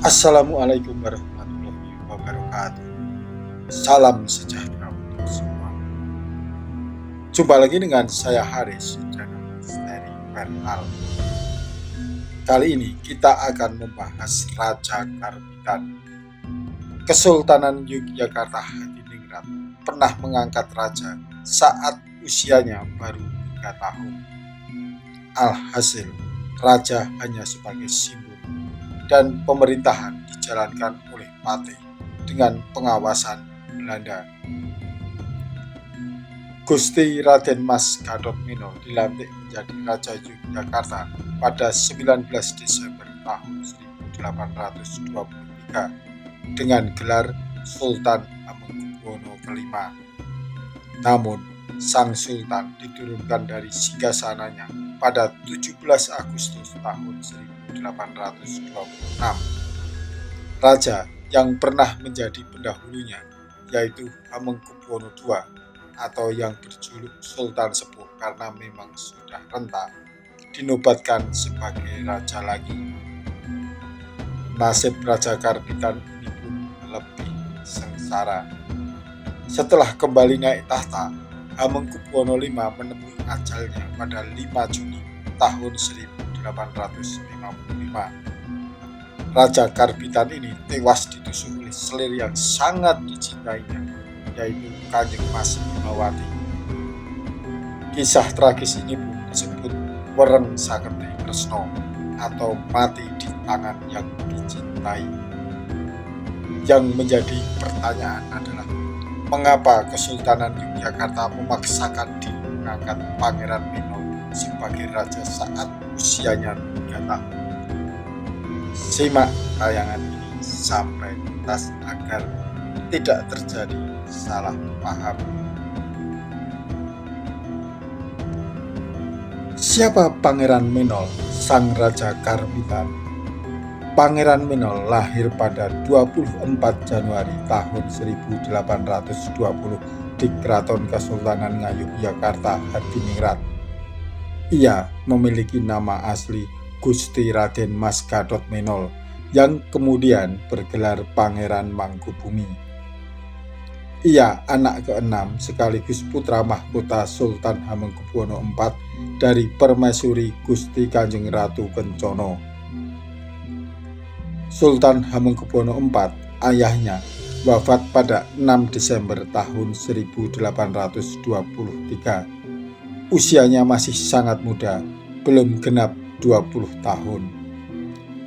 Assalamualaikum warahmatullahi wabarakatuh. Salam sejahtera untuk semua. Jumpa lagi dengan saya Haris dan Misteri Peral. Kali ini kita akan membahas Raja Karbitan. Kesultanan Yogyakarta Hadiningrat pernah mengangkat raja saat usianya baru 3 tahun. Alhasil, raja hanya sebagai simbol dan pemerintahan dijalankan oleh Patih dengan pengawasan Belanda. Gusti Raden Mas Gatot-Mino dilantik menjadi Raja Yogyakarta pada 19 Desember tahun 1823 dengan gelar Sultan Hamengkubuwono V. Namun, sang Sultan diturunkan dari singgasananya pada 17 Agustus tahun 1826. Raja yang pernah menjadi pendahulunya, yaitu Hamengkubuwono II atau yang berjuluk Sultan Sepuh karena memang sudah renta, dinobatkan sebagai raja lagi. Nasib Raja Karbitan ini pun lebih sengsara. Setelah kembali naik tahta, Hamengkubuwono V menemui ajalnya pada 5 Juni tahun 1855. Raja Karbitan ini tewas ditusuk oleh selir yang sangat dicintainya, yaitu Kanjeng Mas Himawati. Kisah tragis ini pun disebut Wereng Saketi Kresna atau mati di tangan yang dicintai. Yang menjadi pertanyaan adalah, mengapa Kesultanan Yogyakarta memaksakan diri mengangkat Pangeran Mino sebagai raja saat usianya 3 tahun? Simak tayangan ini sampai tuntas agar tidak terjadi salah paham. Siapa Pangeran Minol, sang Raja Karbitan? Pangeran Minol lahir pada 24 Januari tahun 1820 di Keraton Kesultanan Ngayogyakarta Hadiningrat. Ia memiliki nama asli Gusti Raden Mas Gatot-Mino yang kemudian bergelar Pangeran Mangkubumi. Ia anak ke-6 sekaligus putra mahkota Sultan Hamengkubuwono IV dari Permaisuri Gusti Kanjeng Ratu Kencana. Sultan Hamengkubuwono IV, ayahnya, wafat pada 6 Desember tahun 1823. Usianya masih sangat muda, belum genap 20 tahun.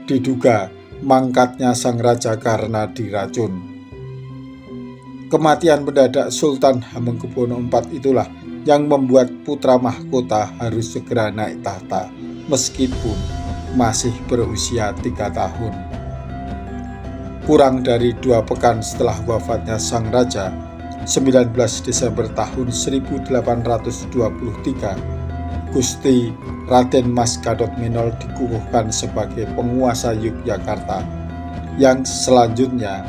Diduga mangkatnya sang raja karena diracun. Kematian mendadak Sultan Hamengkubuwono IV itulah yang membuat putra mahkota harus segera naik tahta meskipun masih berusia 3 tahun. Kurang dari 2 pekan setelah wafatnya sang raja, 19 Desember tahun 1823, Gusti Raden Mas Gatot-Mino dikukuhkan sebagai penguasa Yogyakarta yang selanjutnya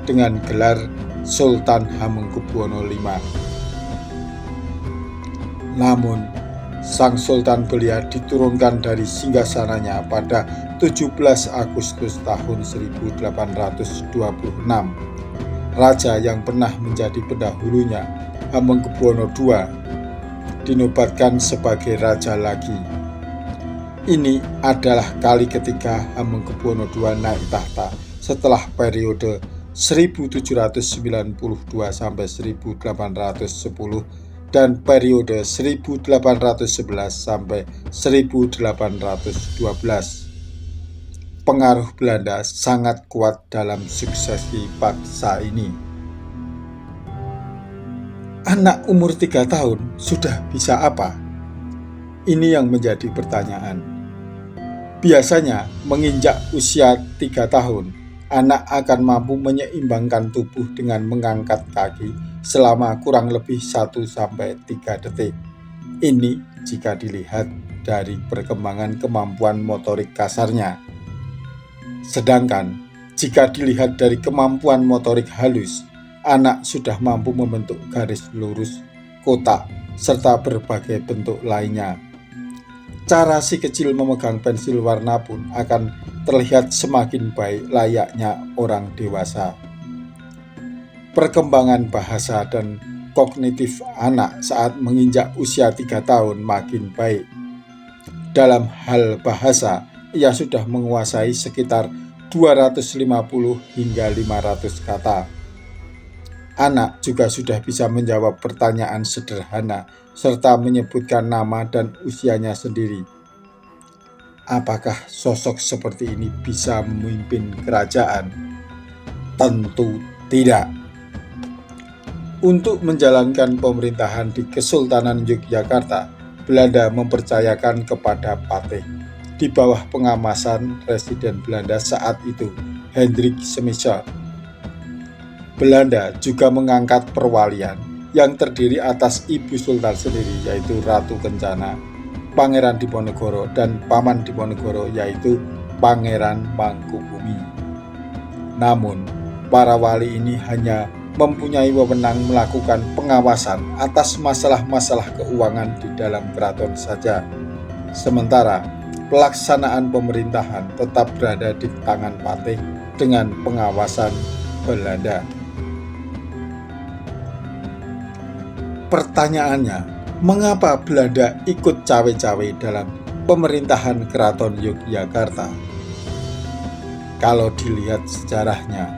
dengan gelar Sultan Hamengkubuwono V. Namun, sang Sultan belia diturunkan dari singgasananya pada 17 Agustus tahun 1826. Raja yang pernah menjadi pendahulunya, Hamengkubuwono II, dinobatkan sebagai raja lagi. Ini adalah kali ketiga Hamengkubuwono II naik tahta setelah periode 1792 sampai 1810 dan periode 1811 sampai 1812. Pengaruh Belanda sangat kuat dalam suksesi bangsa ini. Anak umur 3 tahun sudah bisa apa? Ini yang menjadi pertanyaan. Biasanya menginjak usia 3 tahun, anak akan mampu menyeimbangkan tubuh dengan mengangkat kaki selama kurang lebih 1-3 detik. Ini jika dilihat dari perkembangan kemampuan motorik kasarnya. Sedangkan jika dilihat dari kemampuan motorik halus, anak sudah mampu membentuk garis lurus, kotak, serta berbagai bentuk lainnya. Cara si kecil memegang pensil warna pun akan terlihat semakin baik layaknya orang dewasa. Perkembangan bahasa dan kognitif anak saat menginjak usia 3 tahun makin baik. Dalam hal bahasa, ia sudah menguasai sekitar 250 hingga 500 kata. Anak juga sudah bisa menjawab pertanyaan sederhana serta menyebutkan nama dan usianya sendiri. Apakah sosok seperti ini bisa memimpin kerajaan? Tentu tidak. Untuk menjalankan pemerintahan di Kesultanan Yogyakarta, Belanda mempercayakan kepada Patih di bawah pengamasan Residen Belanda saat itu, Hendrik Semisal. Belanda juga mengangkat perwalian yang terdiri atas Ibu Sultan sendiri, yaitu Ratu Kencana, Pangeran Diponegoro, dan Paman Diponegoro, yaitu Pangeran Mangkubumi. Namun, para wali ini hanya mempunyai wewenang melakukan pengawasan atas masalah-masalah keuangan di dalam keraton saja. Sementara pelaksanaan pemerintahan tetap berada di tangan Patih dengan pengawasan Belanda. Pertanyaannya, mengapa Belanda ikut cawe-cawe dalam pemerintahan Keraton Yogyakarta? Kalau dilihat sejarahnya,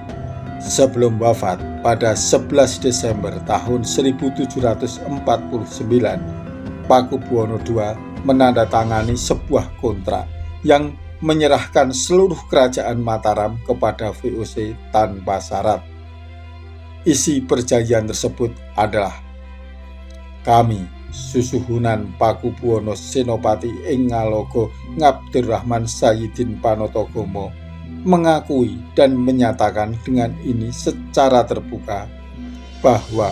sebelum wafat pada 11 Desember tahun 1749, Pakubuwono II menandatangani sebuah kontrak yang menyerahkan seluruh kerajaan Mataram kepada VOC tanpa syarat. Isi perjanjian tersebut adalah, kami, Susuhunan Pakubuwono Senopati ing Ngalogo Ngabdurrahman Sayyidin Panotogomo, mengakui dan menyatakan dengan ini secara terbuka bahwa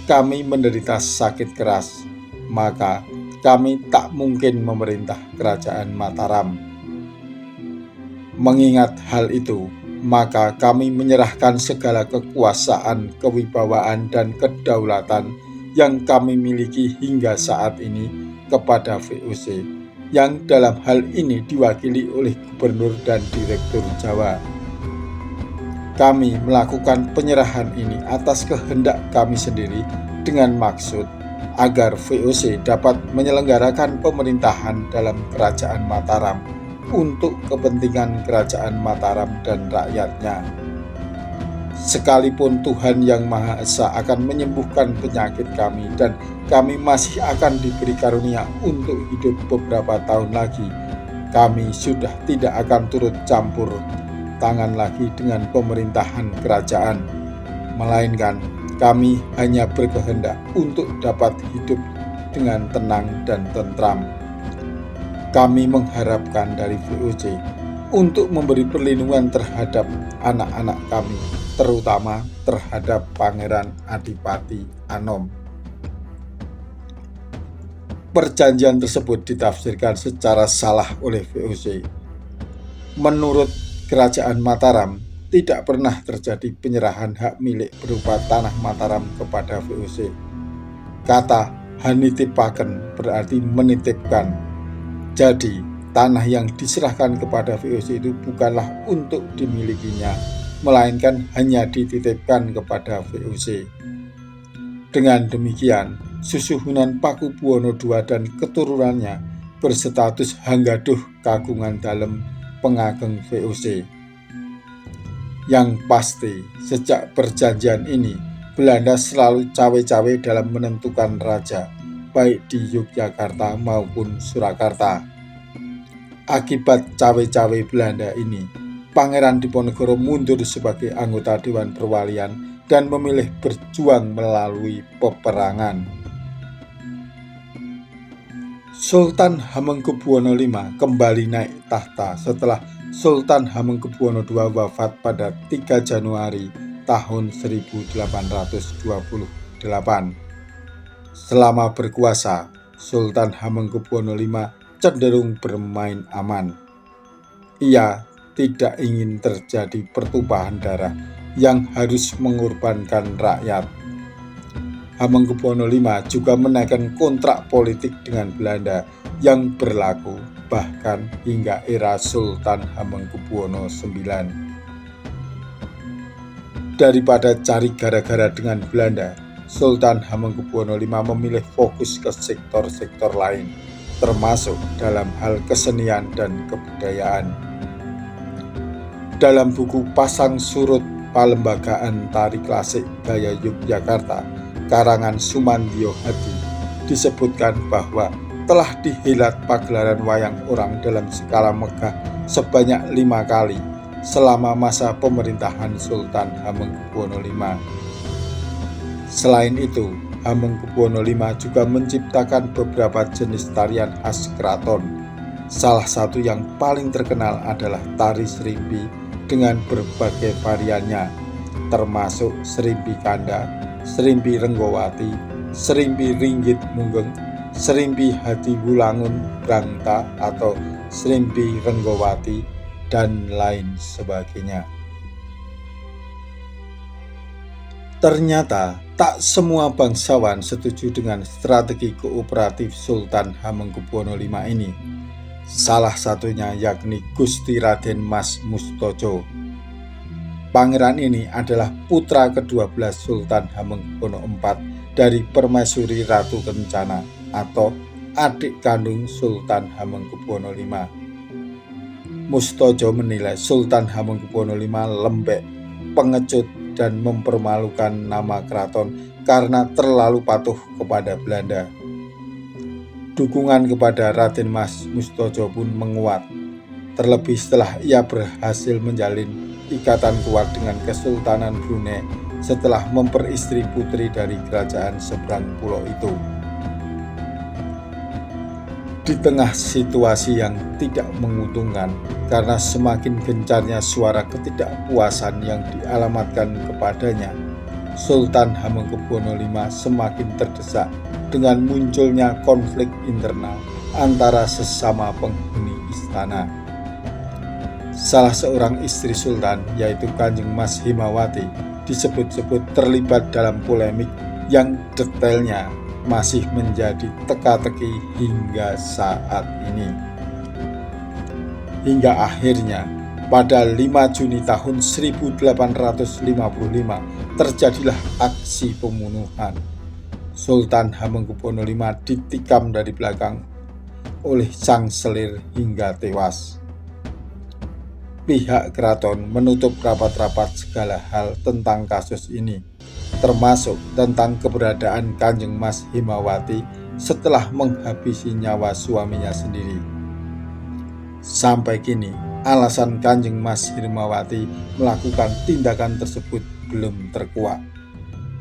kami menderita sakit keras, maka kami tak mungkin memerintah kerajaan Mataram. Mengingat hal itu, maka kami menyerahkan segala kekuasaan, kewibawaan, dan kedaulatan yang kami miliki hingga saat ini kepada VOC, yang dalam hal ini diwakili oleh Gubernur dan Direktur Jawa. Kami melakukan penyerahan ini atas kehendak kami sendiri dengan maksud agar VOC dapat menyelenggarakan pemerintahan dalam Kerajaan Mataram untuk kepentingan Kerajaan Mataram dan rakyatnya. Sekalipun Tuhan Yang Maha Esa akan menyembuhkan penyakit kami dan kami masih akan diberi karunia untuk hidup beberapa tahun lagi, kami sudah tidak akan turut campur tangan lagi dengan pemerintahan kerajaan, melainkan kami hanya berkehendak untuk dapat hidup dengan tenang dan tentram. Kami mengharapkan dari VOC untuk memberi perlindungan terhadap anak-anak kami, terutama terhadap Pangeran Adipati Anom. Perjanjian tersebut ditafsirkan secara salah oleh VOC. Menurut Kerajaan Mataram, tidak pernah terjadi penyerahan hak milik berupa tanah Mataram kepada VOC. Kata hanitipaken berarti menitipkan. Jadi, tanah yang diserahkan kepada VOC itu bukanlah untuk dimilikinya, melainkan hanya dititipkan kepada VOC. Dengan demikian, Susuhunan Pakubuwono II dan keturunannya berstatus Hanggaduh Kagungan Dalem Pengageng VOC. Yang pasti, sejak perjanjian ini, Belanda selalu cawe-cawe dalam menentukan raja, baik di Yogyakarta maupun Surakarta. Akibat cawe-cawe Belanda ini, Pangeran Diponegoro mundur sebagai anggota Dewan Perwalian dan memilih berjuang melalui peperangan. Sultan Hamengkubuwono V kembali naik tahta setelah Sultan Hamengkubuwono II wafat pada 3 Januari tahun 1828. Selama berkuasa, Sultan Hamengkubuwono V cenderung bermain aman. Ia tidak ingin terjadi pertumpahan darah yang harus mengorbankan rakyat. Hamengkubuwono V juga menaikkan kontrak politik dengan Belanda yang berlaku bahkan hingga era Sultan Hamengkubuwono IX. Daripada cari gara-gara dengan Belanda, Sultan Hamengkubuwono V memilih fokus ke sektor-sektor lain, termasuk dalam hal kesenian dan kebudayaan. Dalam buku Pasang Surut Palembagaan Tari Klasik Gaya Yogyakarta, karangan Sumandio Hadi, disebutkan bahwa telah dihelat pagelaran wayang orang dalam skala megah sebanyak 5 kali selama masa pemerintahan Sultan Hamengkubuwono V. Selain itu, Hamengkubuwono V juga menciptakan beberapa jenis tarian khas keraton. Salah satu yang paling terkenal adalah tari serimpi dengan berbagai variannya, termasuk serimpi kanda, serimpi renggowati, serimpi ringgit munggeng, serimpi hadi wulangun brangta atau serimpi renggowati, dan lain sebagainya. Ternyata tak semua bangsawan setuju dengan strategi kooperatif Sultan Hamengkubuwono V ini. Salah satunya yakni Gusti Raden Mas Mustojo. Pangeran ini adalah putra ke-12 Sultan Hamengkubuwono IV dari Permaisuri Ratu Kencana atau adik kandung Sultan Hamengkubuwono V. Mustojo menilai Sultan Hamengkubuwono V lembek, pengecut, dan mempermalukan nama keraton karena terlalu patuh kepada Belanda. Dukungan kepada Raden Mas Mustojo pun menguat, terlebih setelah ia berhasil menjalin ikatan kuat dengan Kesultanan Brunei setelah memperistri putri dari kerajaan seberang pulau itu. Di tengah situasi yang tidak menguntungkan karena semakin gencarnya suara ketidakpuasan yang dialamatkan kepadanya, Sultan Hamengkubuwono V semakin terdesak dengan munculnya konflik internal antara sesama penghuni istana. Salah seorang istri Sultan, yaitu Kanjeng Mas Himawati, disebut-sebut terlibat dalam polemik yang detailnya masih menjadi teka-teki hingga saat ini. Hingga akhirnya pada 5 Juni tahun 1855 terjadilah aksi pembunuhan. Sultan Hamengkubuwono V ditikam dari belakang oleh sang selir hingga tewas. Pihak keraton menutup rapat-rapat segala hal tentang kasus ini, termasuk tentang keberadaan Kanjeng Mas Himawati setelah menghabisi nyawa suaminya sendiri. Sampai kini, alasan Kanjeng Mas Himawati melakukan tindakan tersebut belum terkuak.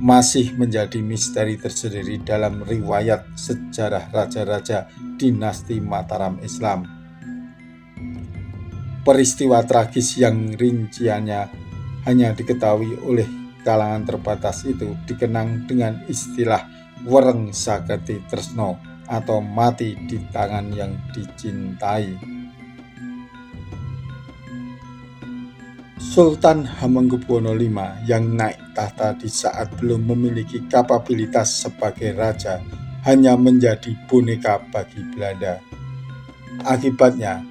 Masih menjadi misteri tersendiri dalam riwayat sejarah raja-raja dinasti Mataram Islam. Peristiwa tragis yang rinciannya hanya diketahui oleh kalangan terbatas itu dikenang dengan istilah Wereng Sagati Tresno atau mati di tangan yang dicintai. Sultan Hamengkubuwono V yang naik tahta di saat belum memiliki kapabilitas sebagai raja hanya menjadi boneka bagi Belanda. Akibatnya,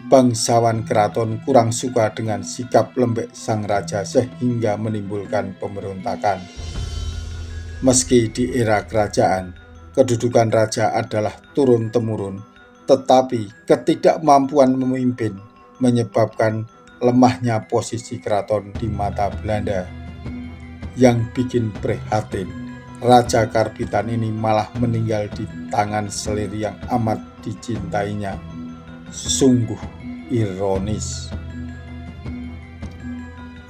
bangsawan keraton kurang suka dengan sikap lembek sang raja sehingga menimbulkan pemberontakan. Meski di era kerajaan, kedudukan raja adalah turun-temurun, tetapi ketidakmampuan memimpin menyebabkan lemahnya posisi keraton di mata Belanda. Yang bikin prihatin, Raja Karbitan ini malah meninggal di tangan selir yang amat dicintainya. Sungguh ironis.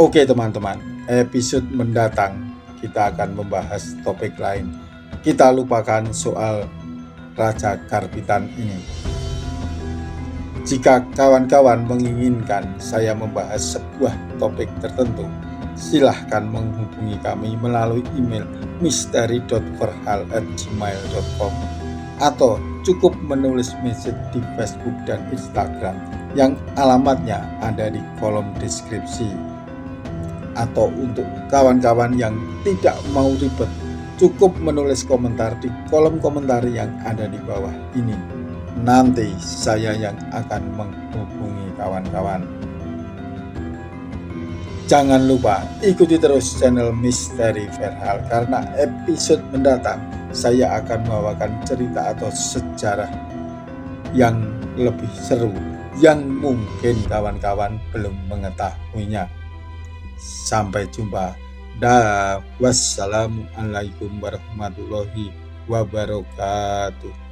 Oke teman-teman, episode mendatang kita akan membahas topik lain. Kita lupakan soal Raja Karbitan ini. Jika kawan-kawan menginginkan saya membahas sebuah topik tertentu, silahkan menghubungi kami melalui email misteri.verhal@gmail.com atau cukup menulis message di Facebook dan Instagram yang alamatnya ada di kolom deskripsi. Atau untuk kawan-kawan yang tidak mau ribet Cukup menulis komentar di kolom komentar yang ada di bawah ini. Nanti saya yang akan menghubungi kawan-kawan. Jangan lupa ikuti terus channel Misteri Verhal, karena episode mendatang saya akan membawakan cerita atau sejarah yang lebih seru yang mungkin kawan-kawan belum mengetahuinya. Sampai jumpa. Wassalamualaikum warahmatullahi wabarakatuh.